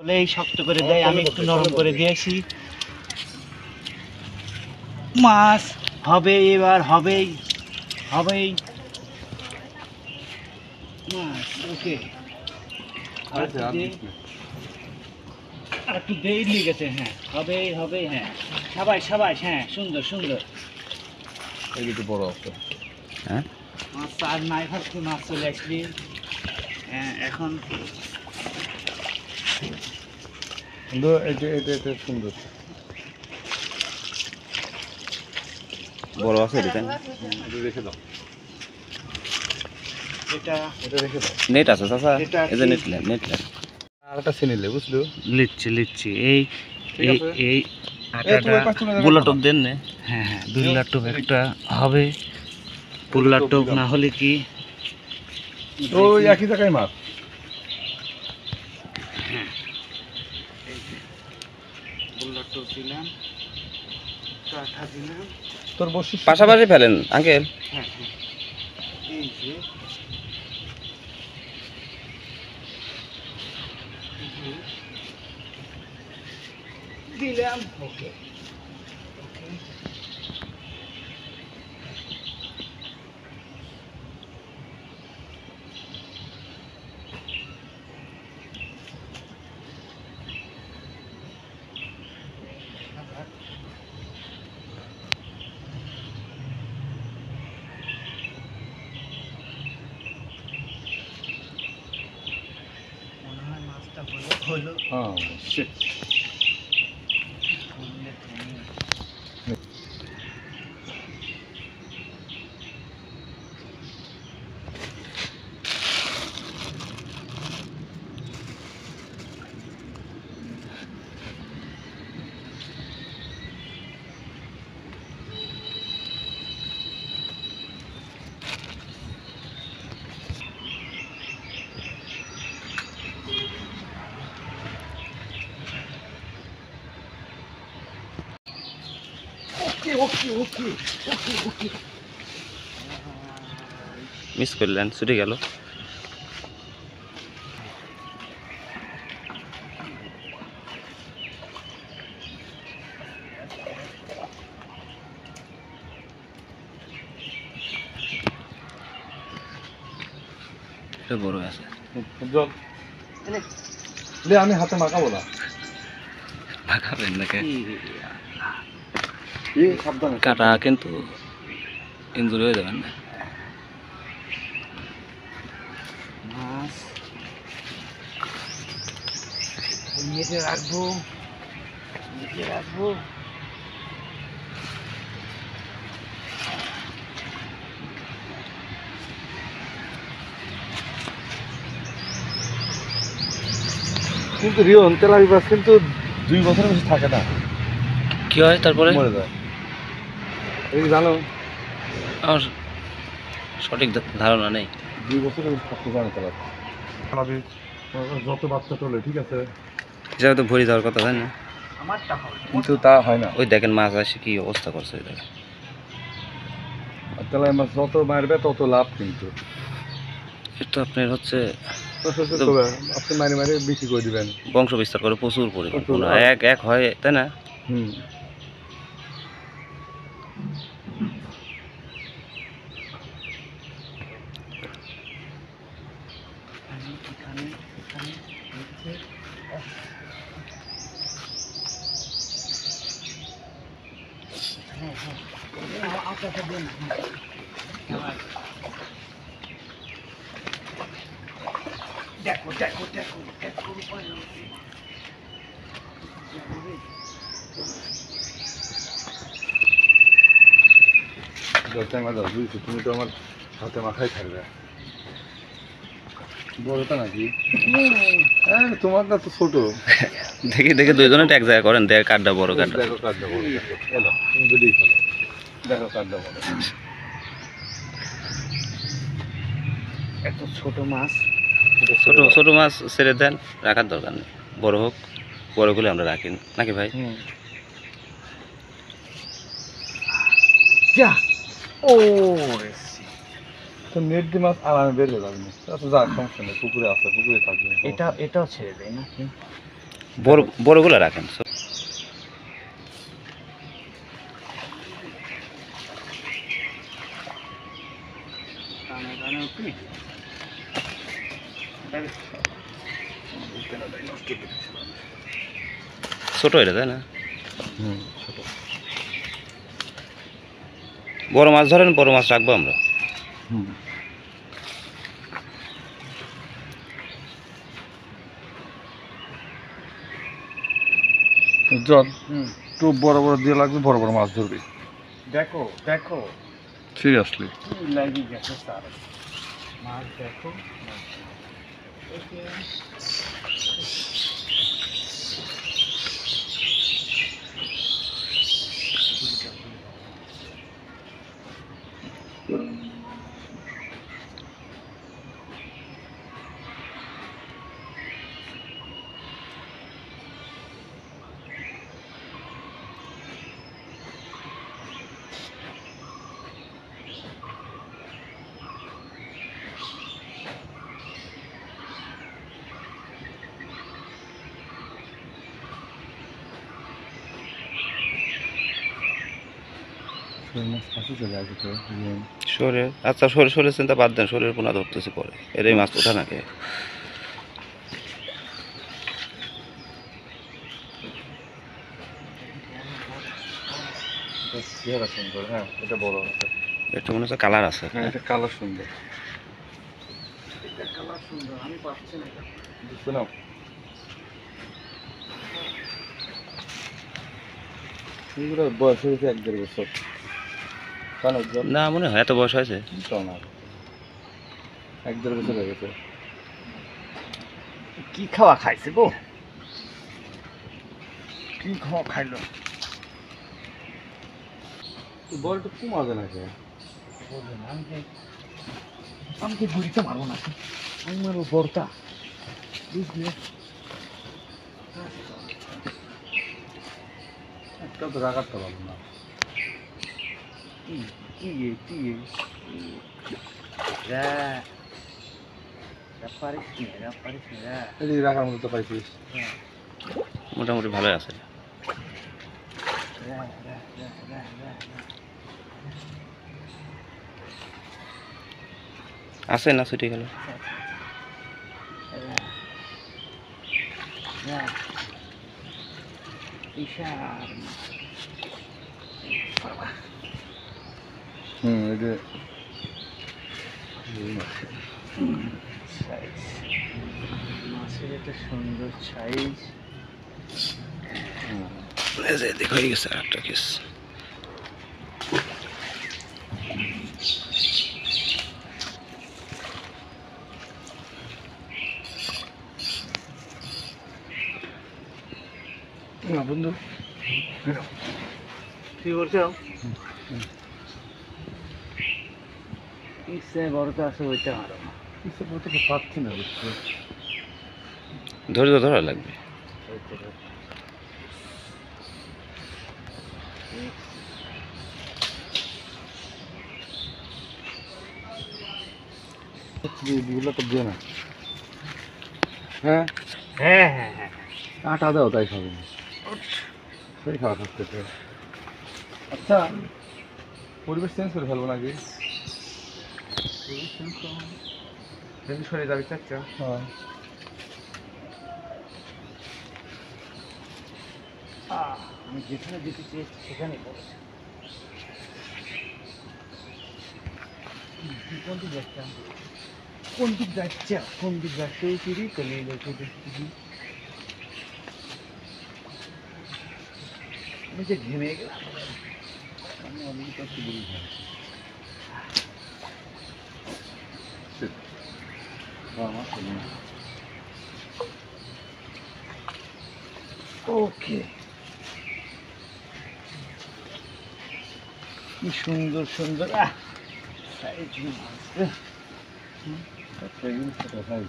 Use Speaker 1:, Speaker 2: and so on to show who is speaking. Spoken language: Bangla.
Speaker 1: বলেই শক্ত করে দেয়, আমি একটু নরম করে দিয়েছি। মাছ হবে, এবার হবেই হবেই মাছ। ওকে, আর একটু দেরি লেগেছে। হ্যাঁ, হবেই হবেই। হ্যাঁ, সবাই সবাই। হ্যাঁ, সুন্দর সুন্দর।
Speaker 2: এই একটু বড় আছে।
Speaker 1: হ্যাঁ, মাছ আর নাই, ভাবছি মাছ চলে আসলি। হ্যাঁ, এখন
Speaker 2: কিন্তু এটা সুন্দর বড় আছে। এটা রেখে দাও,
Speaker 1: এটা
Speaker 2: রেখে দাও।
Speaker 3: নেট আছে চাচা,
Speaker 1: এটা
Speaker 3: এই যে নেট
Speaker 2: আর একটা চিনিলে বুঝলো।
Speaker 1: লিচ্ছি এই এই এই
Speaker 2: আটাটা
Speaker 3: বুলা টোপ দেন না।
Speaker 1: হ্যাঁ হ্যাঁ, বুল্লা টোপ একটা হবে। বুল্লা টোপ না হলে কি
Speaker 2: ওই একই জায়গায় মাছ।
Speaker 1: হ্যাঁ, বুল্লা টোপ দিলাম, কাঠা দিলাম।
Speaker 2: তোর বসি
Speaker 3: পাশাপাশি ফেলেন আঙ্কেল।
Speaker 1: হ্যাঁ হ্যাঁ, এই যে দিলাম। ওকে ওকে, মনে হয় মাছটা হলো।
Speaker 2: হ্যাঁ
Speaker 3: মিস করলেন, ছুটে গেল। এটা বড় আছে।
Speaker 2: আমি হাতে মাখাবো না।
Speaker 3: মাখাবেন নাকি?
Speaker 2: সাবধানে
Speaker 3: কাটা কিন্তু ইনজুরি হয়ে যাবেন না।
Speaker 1: মাছ নেটে রাখবো, নেটে রাখবো।
Speaker 2: কিন্তু রিয়ন তেলাপি মাছ কিন্তু 2 বছরের বেশি থাকে না,
Speaker 3: কি হয় তারপরে?
Speaker 2: মরে যায়। এই জানো,
Speaker 3: আমার সঠিক ধারণা নেই।
Speaker 2: 2 বছরের বেশি থাকতে জানো তেলাপি। যত বাচ্চা তোলে ঠিক আছে,
Speaker 3: হিসাবে তো ভরে যাওয়ার কথা, তাই না?
Speaker 1: আমারটা হবে
Speaker 2: কিন্তু তা হয় না।
Speaker 3: ওই দেখেন মাছ আসে কি অবস্থা করছে, ওই দেখেন।
Speaker 2: তেলাপি মাছ যত মারবে তত লাভ। কিন্তু
Speaker 3: এটা আপনার হচ্ছে
Speaker 2: আপনি মারি মারি বেশি করে দিবেন,
Speaker 3: বংশ বিস্তার করে প্রচুর পরিমাণ।
Speaker 2: প্রচুর।
Speaker 3: কোনো এক হয়, তাই না?
Speaker 2: হুম।
Speaker 1: এখানে এখানে হচ্ছে। হ্যাঁ হ্যাঁ, আপনাকে দিন। দেখো দেখো দেখো দেখো,
Speaker 2: বুঝছি, তুমি তো আমার হাতে মাথায় থাকবে। বড়টা নাকি? হ্যাঁ, তোমারটা তো ছোট।
Speaker 3: দেখি দেখি দুইজনে এক জায়গায় করেন, দেখ কাঠটা বড়, কাঠটা।
Speaker 2: দেখো কাঠটা বড়, দেখো এলো তুমি যদি খেলো, দেখো কাঠটা বড়।
Speaker 1: এত ছোট মাছ,
Speaker 3: ছোট ছোট মাছ ছেড়ে দেন, রাখার দরকার নেই। বড় হোক, বড় হলে আমরা রাখি নাকি ভাই?
Speaker 1: যা ও
Speaker 2: তো নেট দিয়ে মাছ আরামে বের হয়ে যাবে। আচ্ছা যাক, সমস্যা নেই, পুকুরে আছে, পুকুরে থাকবে।
Speaker 1: এটাও ছেড়ে দেয় নাকি?
Speaker 3: বড়গুলো রাখেন। ছোট এটা তাই না?
Speaker 2: ছোট।
Speaker 3: বড় মাছ ধরেন, বড় মাছ রাখবো আমরা।
Speaker 2: জন একটু বড় বড় দিয়ে লাগবে, বড় বড় মাছ ধরবি।
Speaker 1: দেখো দেখো
Speaker 2: সিরিয়াসলি
Speaker 1: কি লাগি গেছে স্যার, মাছ দেখো।
Speaker 3: শরীর আচ্ছা, শরীর চিন্তা বাদ দেন, শরীরের পোনা ধরতেছে পরে, এটাই মাছ ওঠা নাকি?
Speaker 2: সুন্দর, হ্যাঁ এটা বড় আছে।
Speaker 3: একটু মনে হচ্ছে কালার আছে।
Speaker 2: হ্যাঁ এটা কালার সুন্দর।
Speaker 1: কালার সুন্দর, আমি পাচ্ছি না এটা।
Speaker 2: বুঝতে নাও এগুলো বয়স হয়েছে 1-1.5 বছর। কেন উজ্জ্বল?
Speaker 3: না মনে হয় এত বয়স হয়েছে।
Speaker 2: না 1-1.5 বছর হয়ে গেছে।
Speaker 1: কি খাওয়া খাইছে গো, কি খাওয়া খাইলো?
Speaker 2: বলটা কমাবে না কে?
Speaker 1: আমি কি ঘুরিতে মারবো না, আমি মারবো বড়টা, বুঝলে?
Speaker 2: একটা তো রাখাতে পারবো না। এদিকে রাখার মতো তো পাইছিস।
Speaker 3: মোটামুটি ভালোই আছে। আছে না ছুটি গেল।
Speaker 2: এই যে
Speaker 1: মাছের একটা সুন্দর সাইজ।
Speaker 3: দেখো হয়ে গেছে একটা কেস।
Speaker 2: না বন্ধু
Speaker 1: কি করছো? ইচ্ছে বড়টা আছে ওইটা মারো।
Speaker 2: কিছু বলতে পারছি না, বুঝছো?
Speaker 3: ধৈর্য ধরা লাগবে।
Speaker 2: এগুলো তো দিয়ে না। হ্যাঁ
Speaker 1: হ্যাঁ হ্যাঁ হ্যাঁ,
Speaker 2: আটা দাও তাই খাবে, সেই খাওয়া থাকতে। আচ্ছা পরিবেশ চেঞ্জ করে ফেলবো নাকি?
Speaker 1: সরে যাবে চাচ্ছা।
Speaker 2: হ্যাঁ
Speaker 1: আমি যেখানে যেতে চেয়েছি সেখানে পড়েছি। কোন দিক যাচ্ছা, কোন দিক যাচ্ছে, কোন দিক যাচ্ছে? ফিরি চলে গেছে দেখছি। আমি যে ঘেমে গেলাম।
Speaker 2: আমি অলরেডি কাছে বলি না।
Speaker 1: ওকে, কি সুন্দর সুন্দর সাইজ মাছ।
Speaker 2: একটা জিনিস কোথায়